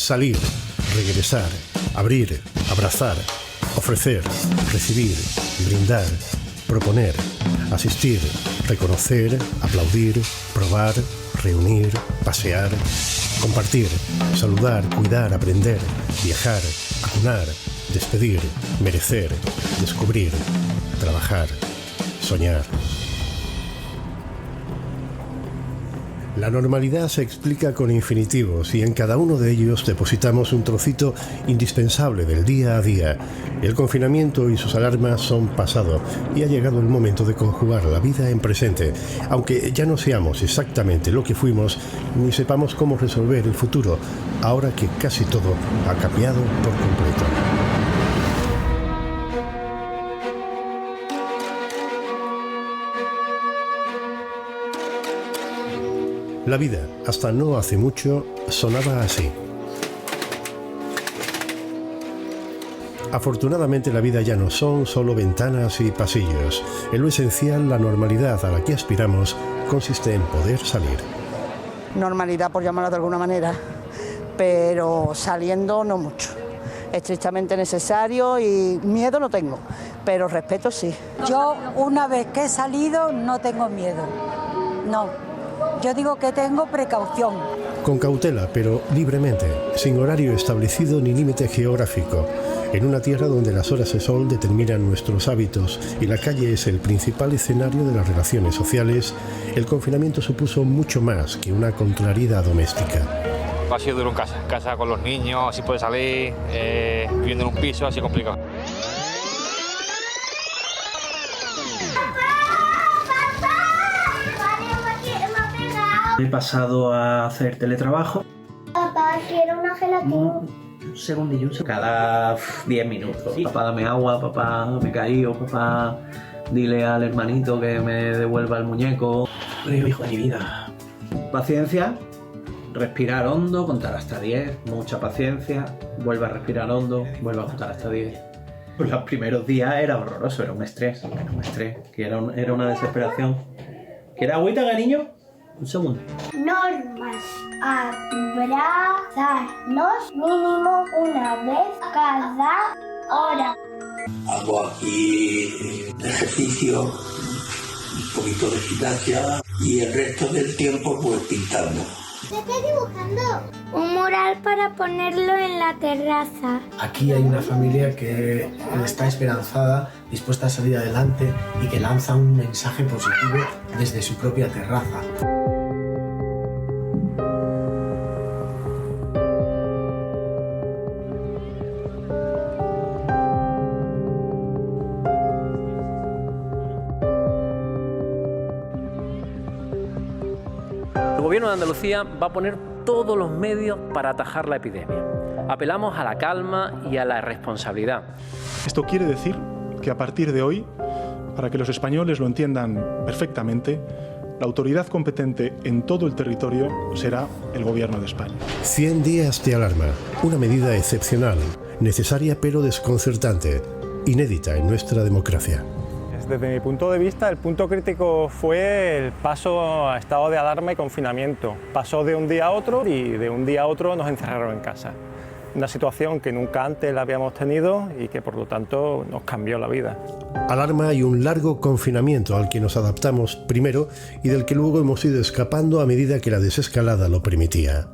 salir, regresar, abrir, abrazar, ofrecer, recibir, brindar, proponer, asistir, reconocer, aplaudir, probar, reunir, pasear, compartir, saludar, cuidar, aprender, viajar, acunar, despedir, merecer, descubrir, trabajar, soñar. La normalidad se explica con infinitivos y en cada uno de ellos depositamos un trocito indispensable del día a día. El confinamiento y sus alarmas son pasado y ha llegado el momento de conjugar la vida en presente, aunque ya no seamos exactamente lo que fuimos ni sepamos cómo resolver el futuro, ahora que casi todo ha cambiado por completo. La vida, hasta no hace mucho, sonaba así. Afortunadamente la vida ya no son solo ventanas y pasillos. En lo esencial, la normalidad a la que aspiramos consiste en poder salir. Normalidad, por llamarla de alguna manera, pero saliendo no mucho. Estrictamente necesario y miedo no tengo, pero respeto sí. Yo una vez que he salido no tengo miedo, no. Yo digo que tengo precaución. Con cautela, pero libremente, sin horario establecido ni límite geográfico. En una tierra donde las horas de sol determinan nuestros hábitos y la calle es el principal escenario de las relaciones sociales, el confinamiento supuso mucho más que una contrariedad doméstica. Ha sido duro en casa con los niños, así puede salir, viviendo en un piso, así complicado. He pasado a hacer teletrabajo. Papá, quiero una gelatina. Un segundillo. Cada 10 minutos. Papá, dame agua, papá, me he caído, papá, dile al hermanito que me devuelva el muñeco. Hijo de mi vida. Paciencia, respirar hondo, contar hasta 10, mucha paciencia, vuelve a respirar hondo, vuelve a contar hasta 10. Pues los primeros días era horroroso, era un estrés, que era una desesperación. ¿Quieres agüita, cariño? Un segundo. Normas. Abrazarnos mínimo una vez cada hora. Hago aquí ejercicio, un poquito de gimnasia y el resto del tiempo pues pintando. ¿Qué estás dibujando? Un mural para ponerlo en la terraza. Aquí hay una familia que está esperanzada, dispuesta a salir adelante y que lanza un mensaje positivo desde su propia terraza. El Gobierno de Andalucía va a poner todos los medios para atajar la epidemia. Apelamos a la calma y a la responsabilidad. Esto quiere decir que a partir de hoy, para que los españoles lo entiendan perfectamente, la autoridad competente en todo el territorio será el Gobierno de España. 100 días de alarma, una medida excepcional, necesaria pero desconcertante, inédita en nuestra democracia. Desde mi punto de vista, el punto crítico fue el paso a estado de alarma y confinamiento. Pasó de un día a otro y de un día a otro nos encerraron en casa. Una situación que nunca antes la habíamos tenido y que por lo tanto nos cambió la vida. Alarma y un largo confinamiento al que nos adaptamos primero y del que luego hemos ido escapando a medida que la desescalada lo permitía.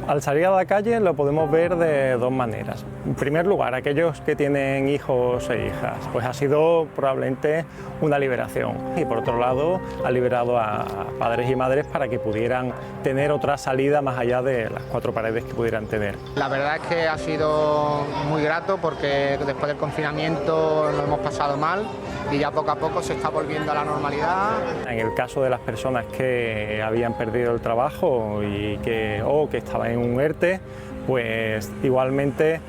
Al salir a la calle lo podemos ver de dos maneras. En primer lugar, aquellos que tienen hijos e hijas, pues ha sido probablemente una liberación. Y por otro lado, ha liberado a padres y madres para que pudieran tener otra salida más allá de las cuatro paredes que pudieran tener. La verdad es que ha sido muy grato porque después del confinamiento lo hemos pasado mal y ya poco a poco se está volviendo a la normalidad. En el caso de las personas que habían perdido el trabajo y que estaban en un ERTE, pues igualmente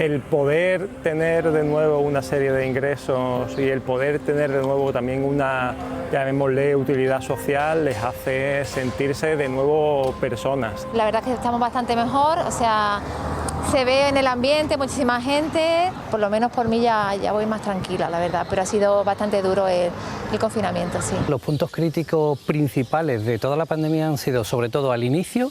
el poder tener de nuevo una serie de ingresos y el poder tener de nuevo también una, llamémosle, utilidad social, les hace sentirse de nuevo personas. La verdad es que estamos bastante mejor, o sea, Se ve en el ambiente muchísima gente, por lo menos por mí ya voy más tranquila, la verdad, pero ha sido bastante duro el confinamiento, sí. Los puntos críticos principales de toda la pandemia han sido sobre todo al inicio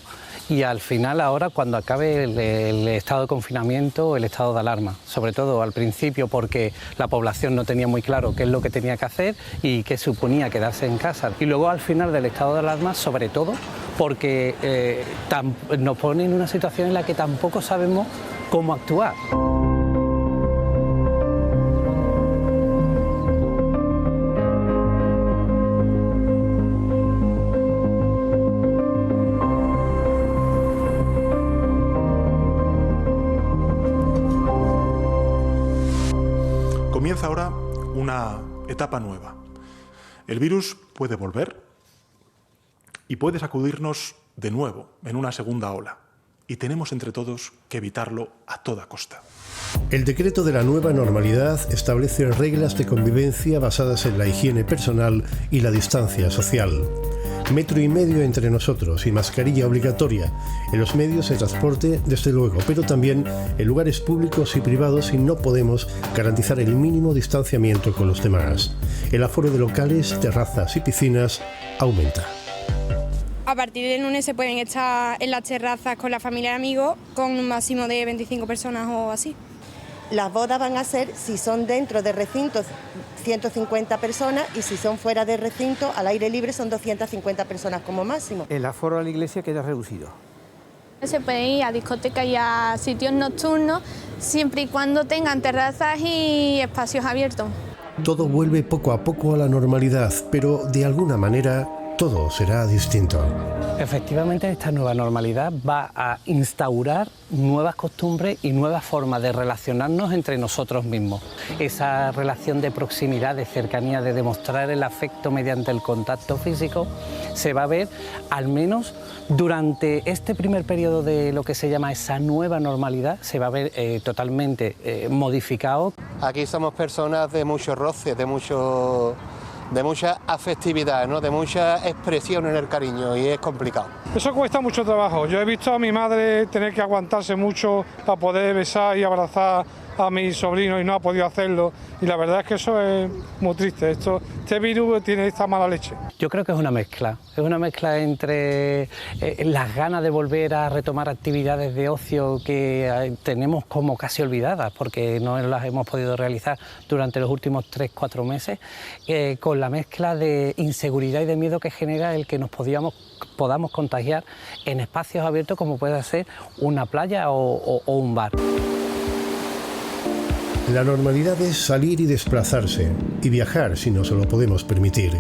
y al final ahora cuando acabe el estado de confinamiento o el estado de alarma, sobre todo al principio porque la población no tenía muy claro qué es lo que tenía que hacer y qué suponía quedarse en casa, y luego al final del estado de alarma sobre todo porque nos pone en una situación en la que tampoco sabemos cómo actuar. Comienza ahora una etapa nueva. El virus puede volver y puede sacudirnos de nuevo en una segunda ola. Y tenemos entre todos que evitarlo a toda costa. El decreto de la nueva normalidad establece reglas de convivencia basadas en la higiene personal y la distancia social. 1,5 metros entre nosotros y mascarilla obligatoria en los medios de transporte, desde luego, pero también en lugares públicos y privados, y no podemos garantizar el mínimo distanciamiento con los demás. El aforo de locales, terrazas y piscinas aumenta. A partir del lunes se pueden estar en las terrazas con la familia y amigos con un máximo de 25 personas o así. Las bodas van a ser, si son dentro de recintos, 150 personas, y si son fuera de recinto, al aire libre, son 250 personas como máximo. El aforo a la iglesia queda reducido. Se puede ir a discotecas y a sitios nocturnos siempre y cuando tengan terrazas y espacios abiertos. Todo vuelve poco a poco a la normalidad, pero de alguna manera todo será distinto. Efectivamente, esta nueva normalidad va a instaurar nuevas costumbres y nuevas formas de relacionarnos entre nosotros mismos. Esa relación de proximidad, de cercanía, de demostrar el afecto mediante el contacto físico, se va a ver, al menos durante este primer periodo de lo que se llama esa nueva normalidad, se va a ver totalmente modificado. Aquí somos personas de mucho roce, de mucha afectividad, ¿no? De mucha expresión en el cariño, y es complicado. Eso cuesta mucho trabajo. Yo he visto a mi madre tener que aguantarse mucho para poder besar y abrazar a mi sobrino y no ha podido hacerlo, y la verdad es que eso es muy triste. Este virus tiene esta mala leche. Yo creo que es una mezcla entre las ganas de volver a retomar actividades de ocio que tenemos como casi olvidadas porque no las hemos podido realizar durante los últimos 3-4 meses, con la mezcla de inseguridad y de miedo que genera el que nos podamos contagiar en espacios abiertos como puede ser una playa o un bar. La normalidad es salir y desplazarse, y viajar si no se lo podemos permitir.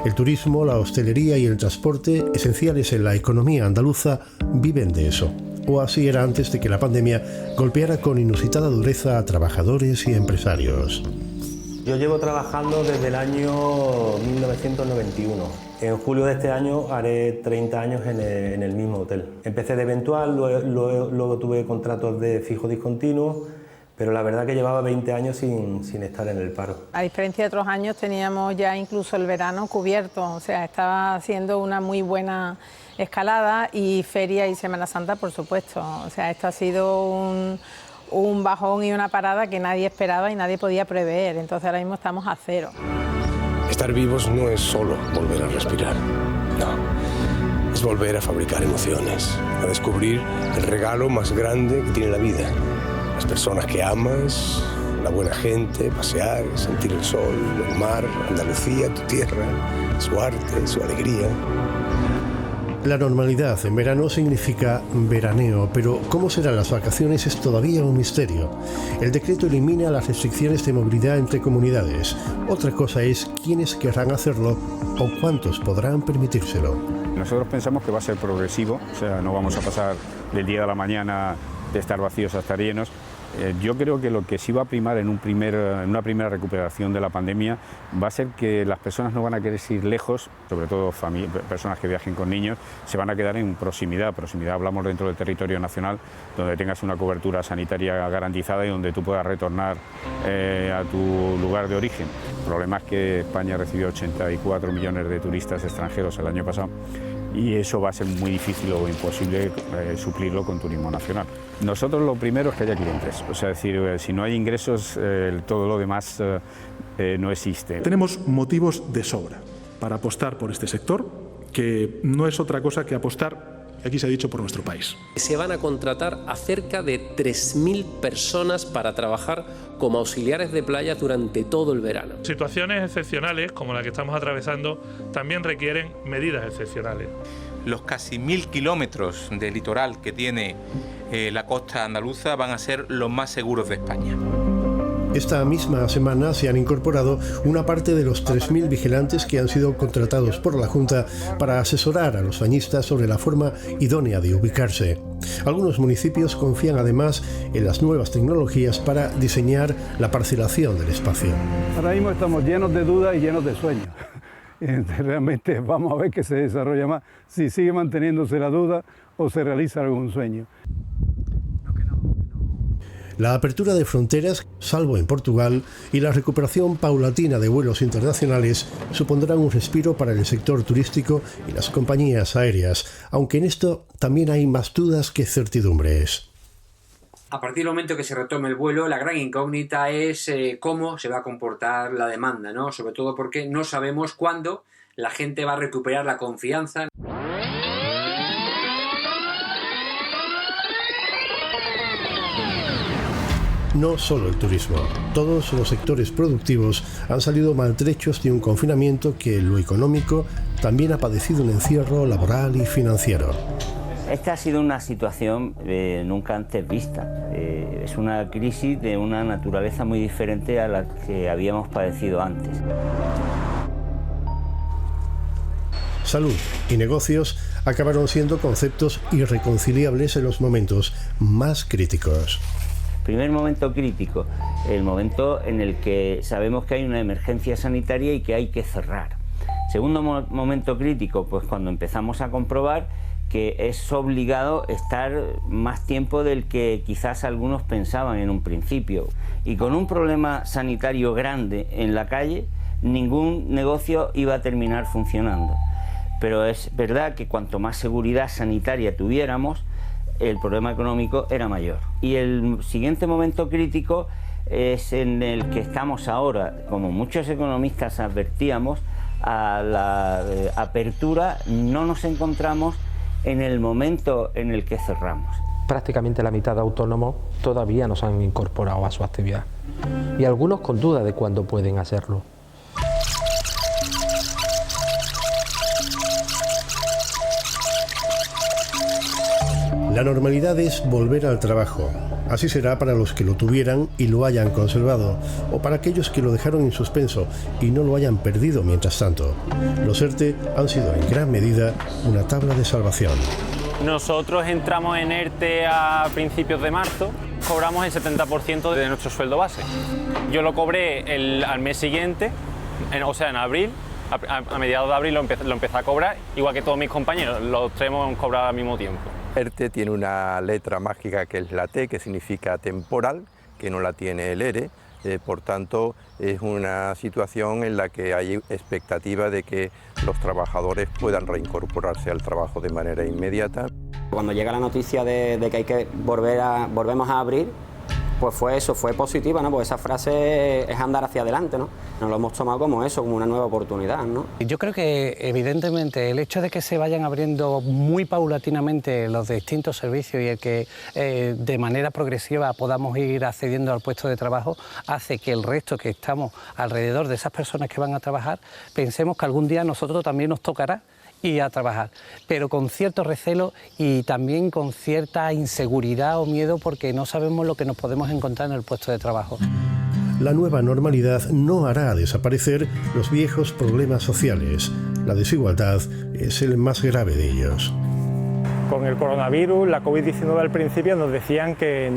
El turismo, la hostelería y el transporte, esenciales en la economía andaluza, viven de eso. O así era antes de que la pandemia golpeara con inusitada dureza a trabajadores y empresarios. Yo llevo trabajando desde el año 1991. En julio de este año haré 30 años en el mismo hotel. Empecé de eventual, luego tuve contratos de fijo discontinuo, pero la verdad que llevaba 20 años sin estar en el paro. A diferencia de otros años teníamos ya incluso el verano cubierto, o sea, estaba haciendo una muy buena escalada, y feria y Semana Santa, por supuesto. O sea, esto ha sido un bajón y una parada que nadie esperaba y nadie podía prever, entonces ahora mismo estamos a cero. Estar vivos no es solo volver a respirar, no. Es volver a fabricar emociones, a descubrir el regalo más grande que tiene la vida. Las personas que amas, la buena gente, pasear, sentir el sol, el mar, Andalucía, tu tierra, su arte, su alegría. La normalidad en verano significa veraneo, pero cómo serán las vacaciones es todavía un misterio. El decreto elimina las restricciones de movilidad entre comunidades. Otra cosa es quiénes querrán hacerlo o cuántos podrán permitírselo. Nosotros pensamos que va a ser progresivo, o sea, no vamos a pasar del día a la mañana de estar vacíos a estar llenos. Yo creo que lo que sí va a primar en una primera recuperación de la pandemia va a ser que las personas no van a querer ir lejos, sobre todo personas que viajen con niños, se van a quedar en proximidad. Proximidad hablamos dentro del territorio nacional, donde tengas una cobertura sanitaria garantizada y donde tú puedas retornar a tu lugar de origen. El problema es que España recibió 84 millones de turistas extranjeros el año pasado, y eso va a ser muy difícil o imposible suplirlo con turismo nacional. Nosotros lo primero es que haya clientes, o sea, es decir, si no hay ingresos, todo lo demás no existe. Tenemos motivos de sobra para apostar por este sector, que no es otra cosa que apostar, aquí se ha dicho, por nuestro país. Se van a contratar a cerca de 3.000 personas para trabajar como auxiliares de playa durante todo el verano. Situaciones excepcionales, como la que estamos atravesando, también requieren medidas excepcionales. Los casi 1.000 kilómetros de litoral que tiene la costa andaluza van a ser los más seguros de España. Esta misma semana se han incorporado una parte de los 3.000 vigilantes que han sido contratados por la Junta para asesorar a los bañistas sobre la forma idónea de ubicarse. Algunos municipios confían además en las nuevas tecnologías para diseñar la parcelación del espacio. Ahora mismo estamos llenos de dudas y llenos de sueños. Realmente vamos a ver qué se desarrolla más, si sigue manteniéndose la duda o se realiza algún sueño. La apertura de fronteras, salvo en Portugal, y la recuperación paulatina de vuelos internacionales supondrán un respiro para el sector turístico y las compañías aéreas, aunque en esto también hay más dudas que certidumbres. A partir del momento que se retome el vuelo, la gran incógnita es cómo se va a comportar la demanda, ¿no? Sobre todo porque no sabemos cuándo la gente va a recuperar la confianza. No solo el turismo, todos los sectores productivos han salido maltrechos de un confinamiento que en lo económico también ha padecido un encierro laboral y financiero. Esta ha sido una situación nunca antes vista. Es una crisis de una naturaleza muy diferente a la que habíamos padecido antes. Salud y negocios acabaron siendo conceptos irreconciliables en los momentos más críticos. Primer momento crítico, el momento en el que sabemos que hay una emergencia sanitaria y que hay que cerrar. Segundo momento crítico, pues cuando empezamos a comprobar que es obligado estar más tiempo del que quizás algunos pensaban en un principio. Y con un problema sanitario grande en la calle, ningún negocio iba a terminar funcionando. Pero es verdad que cuanto más seguridad sanitaria tuviéramos, el problema económico era mayor. Y el siguiente momento crítico es en el que estamos ahora. Como muchos economistas advertíamos, a la apertura no nos encontramos en el momento en el que cerramos. Prácticamente la mitad de autónomos todavía no se han incorporado a su actividad y algunos con duda de cuándo pueden hacerlo. La normalidad es volver al trabajo. Así será para los que lo tuvieran y lo hayan conservado, o para aquellos que lo dejaron en suspenso y no lo hayan perdido mientras tanto. Los ERTE han sido en gran medida una tabla de salvación. Nosotros entramos en ERTE a principios de marzo, cobramos el 70% de nuestro sueldo base. Yo lo cobré al mes siguiente, o sea en abril, a mediados de abril lo empecé a cobrar, igual que todos mis compañeros, los tres hemos cobrado al mismo tiempo. ERTE tiene una letra mágica que es la T, que significa temporal, que no la tiene el ERE, por tanto es una situación en la que hay expectativa de que los trabajadores puedan reincorporarse al trabajo de manera inmediata. Cuando llega la noticia de que volvemos a abrir, pues fue eso, fue positiva, ¿no? Pues esa frase es andar hacia adelante, ¿no? Nos lo hemos tomado como eso, como una nueva oportunidad, ¿no? Yo creo que evidentemente el hecho de que se vayan abriendo muy paulatinamente los distintos servicios y el que de manera progresiva podamos ir accediendo al puesto de trabajo hace que el resto que estamos alrededor de esas personas que van a trabajar pensemos que algún día a nosotros también nos tocará y a trabajar, pero con cierto recelo y también con cierta inseguridad o miedo porque no sabemos lo que nos podemos encontrar en el puesto de trabajo. La nueva normalidad no hará desaparecer los viejos problemas sociales. La desigualdad es el más grave de ellos. Con el coronavirus, la COVID-19 al principio nos decían que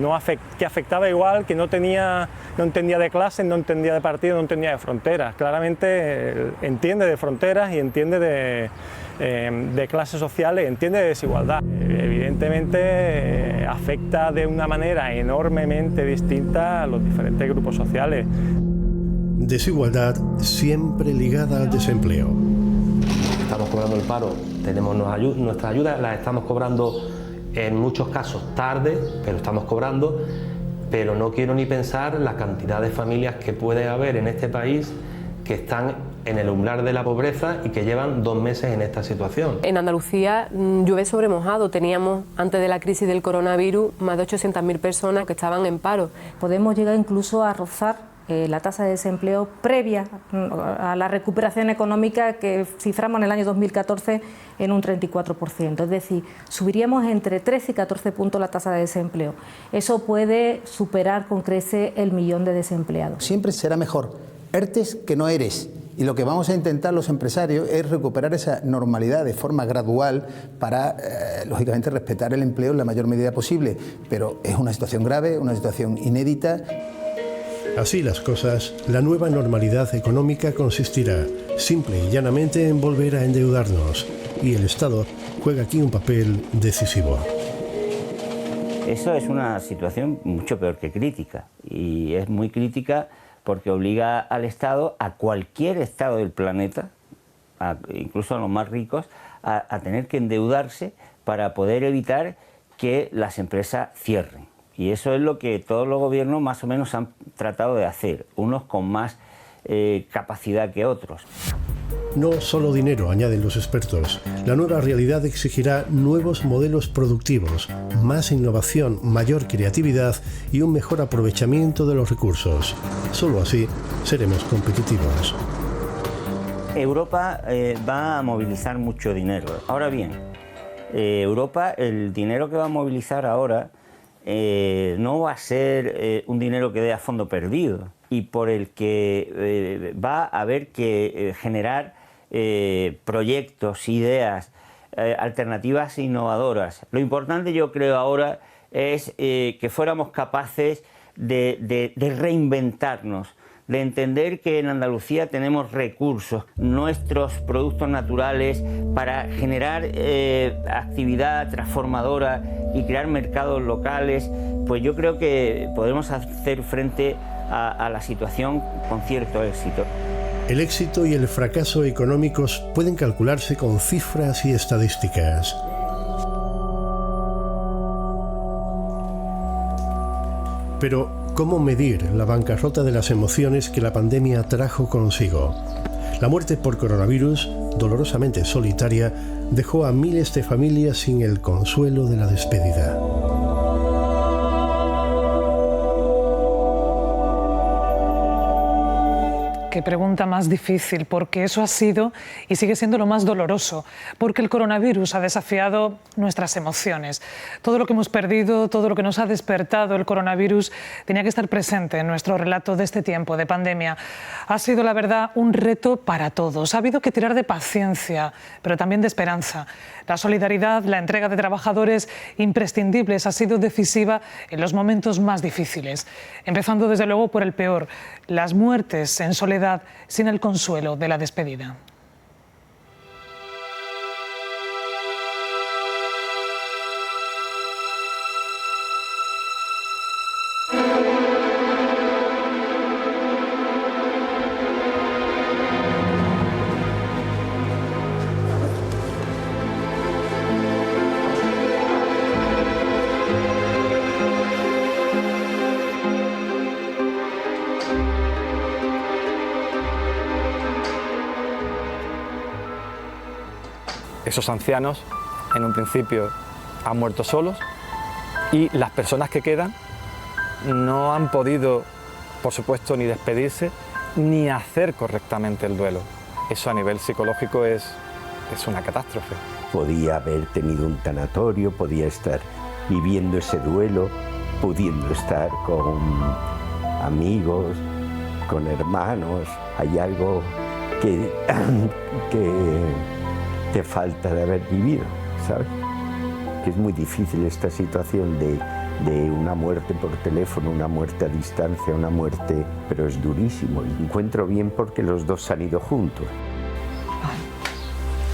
afectaba igual, que no entendía de clases, no entendía de partido, no entendía de fronteras. Claramente entiende de fronteras y entiende de clases sociales, entiende de desigualdad. Evidentemente afecta de una manera enormemente distinta a los diferentes grupos sociales. Desigualdad siempre ligada al desempleo. estamos cobrando el paro, tenemos nuestras ayudas, las estamos cobrando en muchos casos tarde, pero estamos cobrando. Pero no quiero ni pensar la cantidad de familias que puede haber en este país que están en el umbral de la pobreza y que llevan 2 meses en esta situación. En Andalucía llueve sobre mojado. Teníamos, antes de la crisis del coronavirus, más de 800.000 personas que estaban en paro. Podemos llegar incluso a rozar la tasa de desempleo previa a la recuperación económica que ciframos en el año 2014 en un 34%. Es decir, subiríamos entre 13 y 14 puntos la tasa de desempleo. Eso puede superar con creces el 1 millón de desempleados. Siempre será mejor ERTES que no ERES. Y lo que vamos a intentar los empresarios es recuperar esa normalidad de forma gradual para, lógicamente, respetar el empleo en la mayor medida posible. Pero es una situación grave, una situación inédita. Así las cosas, la nueva normalidad económica consistirá simple y llanamente en volver a endeudarnos, y el Estado juega aquí un papel decisivo. Eso es una situación mucho peor que crítica, y es muy crítica porque obliga al Estado, a cualquier Estado del planeta, incluso a los más ricos, a tener que endeudarse para poder evitar que las empresas cierren. Y eso es lo que todos los gobiernos más o menos han tratado de hacer, unos con más capacidad que otros. No solo dinero, añaden los expertos. La nueva realidad exigirá nuevos modelos productivos, más innovación, mayor creatividad y un mejor aprovechamiento de los recursos. Solo así seremos competitivos. Europa va a movilizar mucho dinero. Ahora bien, Europa, el dinero que va a movilizar ahora no va a ser un dinero que dé a fondo perdido y por el que va a haber que generar proyectos, ideas, alternativas e innovadoras. Lo importante, yo creo, ahora es que fuéramos capaces de reinventarnos, de entender que en Andalucía tenemos recursos, nuestros productos naturales para generar actividad transformadora y crear mercados locales. Pues yo creo que podemos hacer frente a la situación con cierto éxito. El éxito y el fracaso económicos pueden calcularse con cifras y estadísticas. Pero, ¿cómo medir la bancarrota de las emociones que la pandemia trajo consigo? La muerte por coronavirus, dolorosamente solitaria, dejó a miles de familias sin el consuelo de la despedida. Qué pregunta más difícil, porque eso ha sido y sigue siendo lo más doloroso, porque el coronavirus ha desafiado nuestras emociones. Todo lo que hemos perdido, todo lo que nos ha despertado el coronavirus tenía que estar presente en nuestro relato de este tiempo de pandemia. Ha sido, la verdad, un reto para todos. Ha habido que tirar de paciencia, pero también de esperanza. La solidaridad, la entrega de trabajadores imprescindibles ha sido decisiva en los momentos más difíciles, empezando desde luego por el peor, las muertes en soledad sin el consuelo de la despedida. Esos ancianos, en un principio, han muerto solos y las personas que quedan no han podido, por supuesto, ni despedirse ni hacer correctamente el duelo. Eso a nivel psicológico es una catástrofe. Podía haber tenido un tanatorio, podía estar viviendo ese duelo, pudiendo estar con amigos, con hermanos. Hay algo que te falta de haber vivido, ¿sabes? Que es muy difícil esta situación de una muerte por teléfono, una muerte a distancia, una muerte, pero es durísimo. Y encuentro bien porque los dos han ido juntos.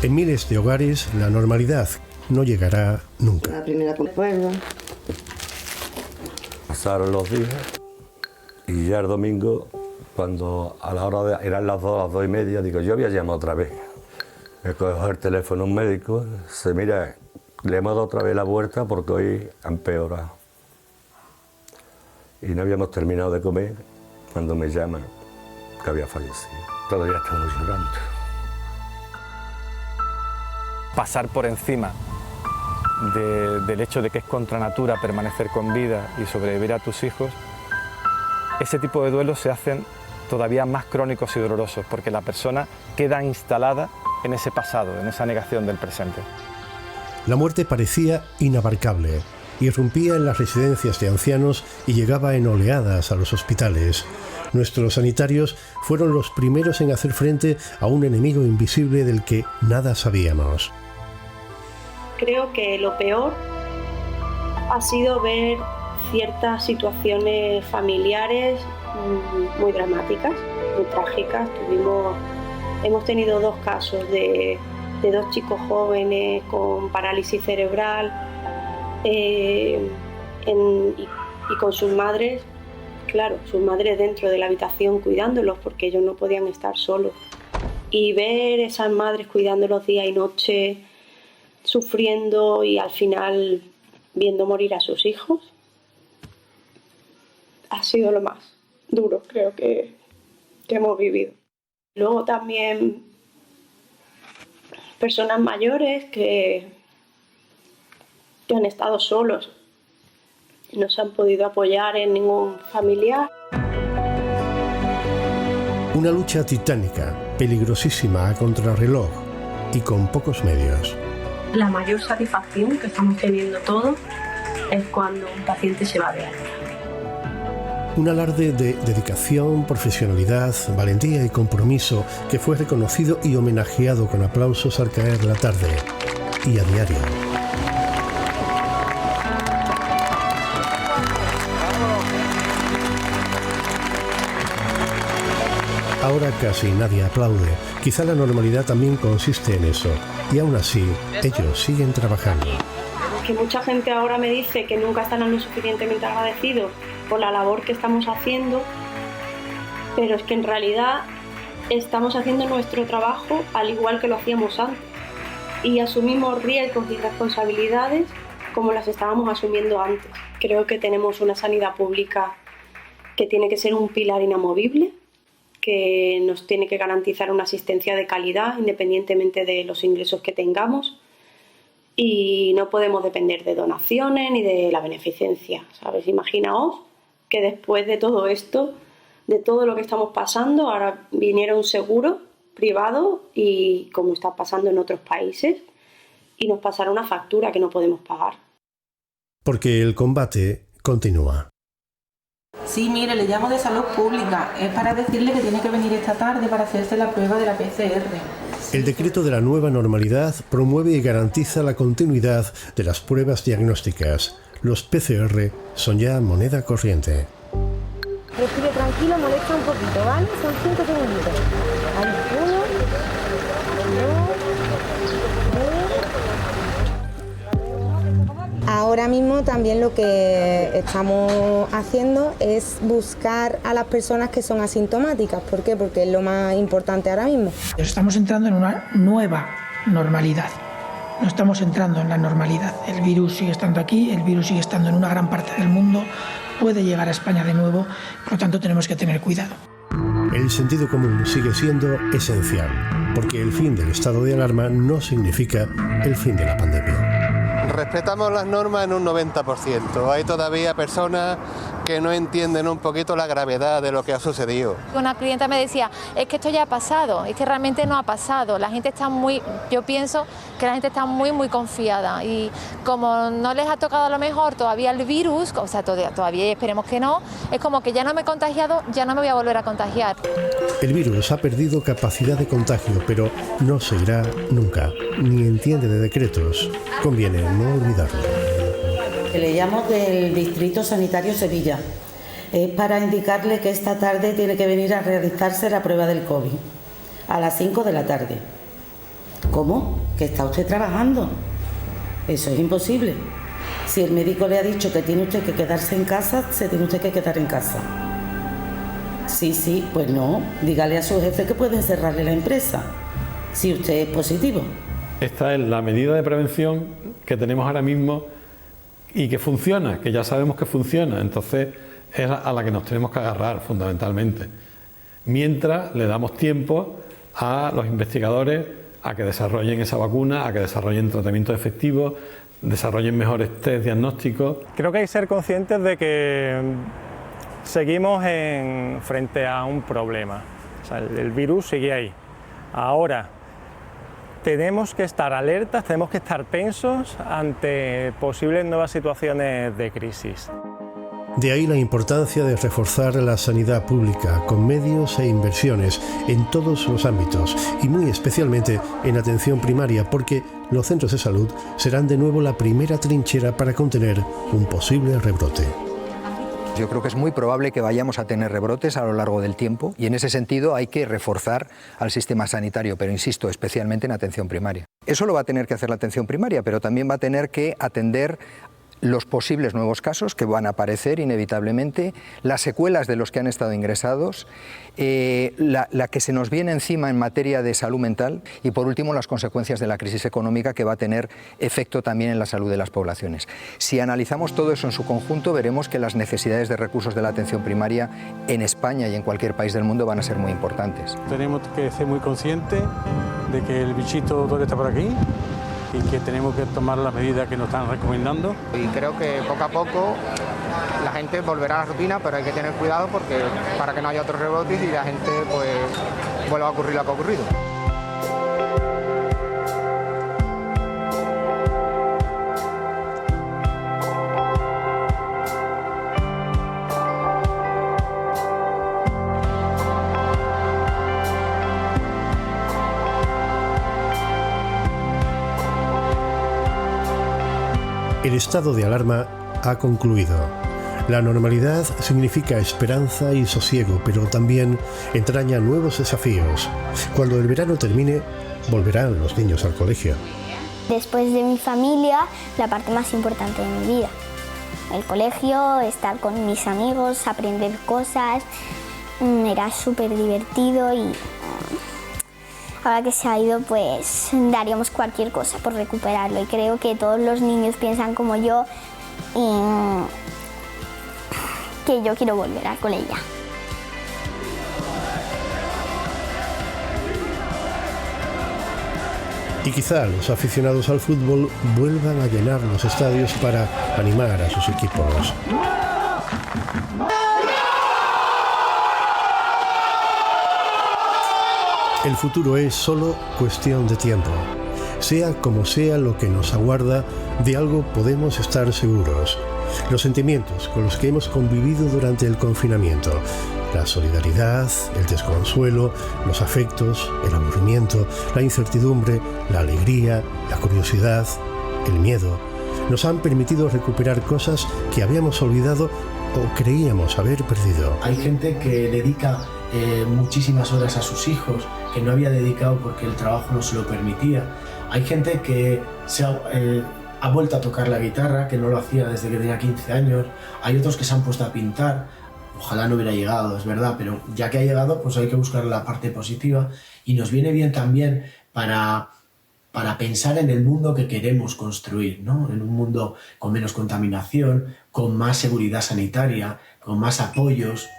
En miles de hogares, la normalidad no llegará nunca. La primera concuerdo. Pasaron los días y ya el domingo, cuando a la hora eran las 2:30, digo, yo voy a llamar otra vez. Me cojo el teléfono a un médico, dice, mira, le hemos dado otra vez la vuelta porque hoy ha empeorado. Y no habíamos terminado de comer cuando me llaman que había fallecido. Todavía estamos llorando. Pasar por encima del hecho de que es contra natura permanecer con vida y sobrevivir a tus hijos, ese tipo de duelos se hacen todavía más crónicos y dolorosos porque la persona queda instalada en ese pasado, en esa negación del presente. La muerte parecía inabarcable. Irrumpía en las residencias de ancianos y llegaba en oleadas a los hospitales. Nuestros sanitarios fueron los primeros en hacer frente a un enemigo invisible del que nada sabíamos. Creo que lo peor ha sido ver ciertas situaciones familiares muy dramáticas, muy trágicas. Hemos tenido 2 casos de 2 chicos jóvenes con parálisis cerebral y con sus madres, claro, sus madres dentro de la habitación cuidándolos porque ellos no podían estar solos. Y ver esas madres cuidándolos día y noche, sufriendo y al final viendo morir a sus hijos, ha sido lo más duro, creo que hemos vivido. Luego también personas mayores que han estado solos, no se han podido apoyar en ningún familiar. Una lucha titánica, peligrosísima a contrarreloj y con pocos medios. La mayor satisfacción que estamos teniendo todos es cuando un paciente se va de alta. Un alarde de dedicación, profesionalidad, valentía y compromiso que fue reconocido y homenajeado con aplausos al caer la tarde y a diario. Ahora casi nadie aplaude. Quizá la normalidad también consiste en eso. Y aún así, ellos siguen trabajando. Que mucha gente ahora me dice que nunca están lo suficientemente agradecidos por la labor que estamos haciendo, pero es que en realidad estamos haciendo nuestro trabajo al igual que lo hacíamos antes y asumimos riesgos y responsabilidades como las estábamos asumiendo antes. Creo que tenemos una sanidad pública que tiene que ser un pilar inamovible, que nos tiene que garantizar una asistencia de calidad independientemente de los ingresos que tengamos y no podemos depender de donaciones ni de la beneficencia, ¿sabes? Imaginaos que después de todo esto, de todo lo que estamos pasando, ahora viniera un seguro privado y como está pasando en otros países y nos pasará una factura que no podemos pagar. Porque el combate continúa. Sí, mire, le llamo de salud pública. Es para decirle que tiene que venir esta tarde para hacerse la prueba de la PCR. El decreto de la nueva normalidad promueve y garantiza la continuidad de las pruebas diagnósticas. Los PCR son ya moneda corriente. Respire tranquilo, molesta un poquito, ¿vale? Son 5 segunditos. Ahí, 1, 2, 3. Ahora mismo también lo que estamos haciendo es buscar a las personas que son asintomáticas. ¿Por qué? Porque es lo más importante ahora mismo. Estamos entrando en una nueva normalidad. No estamos entrando en la normalidad. El virus sigue estando aquí, el virus sigue estando en una gran parte del mundo, puede llegar a España de nuevo, por lo tanto tenemos que tener cuidado. El sentido común sigue siendo esencial, porque el fin del estado de alarma no significa el fin de la pandemia. Respetamos las normas en un 90%. Hay todavía personas que no entienden un poquito la gravedad de lo que ha sucedido. Una clienta me decía, es que esto ya ha pasado, es que realmente no ha pasado. La gente está yo pienso que la gente está muy confiada y como no les ha tocado a lo mejor todavía el virus, o sea, todavía esperemos que no, es como que ya no me he contagiado, ya no me voy a volver a contagiar. El virus ha perdido capacidad de contagio, pero no se irá nunca, ni entiende de decretos. Conviene no olvidarlo. Le llamo del Distrito Sanitario Sevilla. Es para indicarle que esta tarde tiene que venir a realizarse la prueba del COVID, a las 5 de la tarde. ¿Cómo? ¿Que está usted trabajando? Eso es imposible. Si el médico le ha dicho que tiene usted que quedarse en casa, se tiene usted que quedar en casa. Sí, pues no. Dígale a su jefe que puede cerrarle la empresa. si usted es positivo. Esta es la medida de prevención que tenemos ahora mismo y que funciona, que ya sabemos que funciona, entonces es a la que nos tenemos que agarrar fundamentalmente. Mientras le damos tiempo a los investigadores a que desarrollen esa vacuna, a que desarrollen tratamientos efectivos, desarrollen mejores test diagnósticos. Creo que hay que ser conscientes de que seguimos frente a un problema. O sea, el virus sigue ahí. Ahora, tenemos que estar alertas, tenemos que estar tensos ante posibles nuevas situaciones de crisis. De ahí la importancia de reforzar la sanidad pública con medios e inversiones en todos los ámbitos y muy especialmente en atención primaria, porque los centros de salud serán de nuevo la primera trinchera para contener un posible rebrote. Yo creo que es muy probable que vayamos a tener rebrotes a lo largo del tiempo y en ese sentido hay que reforzar al sistema sanitario, pero insisto, especialmente en atención primaria. Eso lo va a tener que hacer la atención primaria, pero también va a tener que atender los posibles nuevos casos que van a aparecer inevitablemente, las secuelas de los que han estado ingresados, la que se nos viene encima en materia de salud mental y por último las consecuencias de la crisis económica que va a tener efecto también en la salud de las poblaciones. Si analizamos todo eso en su conjunto veremos que las necesidades de recursos de la atención primaria en España y en cualquier país del mundo van a ser muy importantes. Tenemos que ser muy conscientes de que el bichito todavía está por aquí y que tenemos que tomar las medidas que nos están recomendando. Y creo que poco a poco la gente volverá a la rutina, pero hay que tener cuidado porque para que no haya otros rebrotes y la gente pues vuelva a ocurrir lo que ha ocurrido. El estado de alarma ha concluido. La normalidad significa esperanza y sosiego, pero también entraña nuevos desafíos. Cuando el verano termine, volverán los niños al colegio. Después de mi familia, la parte más importante de mi vida. El colegio, estar con mis amigos, aprender cosas, era súper divertido y ahora que se ha ido, pues daríamos cualquier cosa por recuperarlo y creo que todos los niños piensan como yo y que yo quiero volver al colegio. Y quizá los aficionados al fútbol vuelvan a llenar los estadios para animar a sus equipos. El futuro es solo cuestión de tiempo. Sea como sea lo que nos aguarda, de algo podemos estar seguros. Los sentimientos con los que hemos convivido durante el confinamiento, la solidaridad, el desconsuelo, los afectos, el aburrimiento, la incertidumbre, la alegría, la curiosidad, el miedo, nos han permitido recuperar cosas que habíamos olvidado o creíamos haber perdido. Hay gente que dedica muchísimas horas a sus hijos, que no había dedicado porque el trabajo no se lo permitía. Hay gente que ha vuelto a tocar la guitarra, que no lo hacía desde que tenía 15 años. Hay otros que se han puesto a pintar. Ojalá no hubiera llegado, es verdad, pero ya que ha llegado, pues hay que buscar la parte positiva y nos viene bien también para pensar en el mundo que queremos construir, ¿no? En un mundo con menos contaminación, con más seguridad sanitaria, con más apoyos.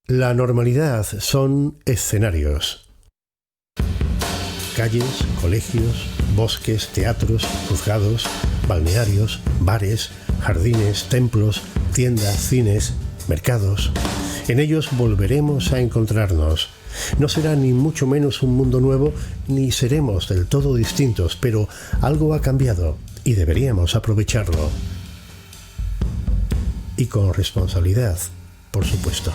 La normalidad son escenarios. Calles, colegios, bosques, teatros, juzgados, balnearios, bares, jardines, templos, tiendas, cines, mercados. En ellos volveremos a encontrarnos. No será ni mucho menos un mundo nuevo, ni seremos del todo distintos, pero algo ha cambiado y deberíamos aprovecharlo. Y con responsabilidad, por supuesto.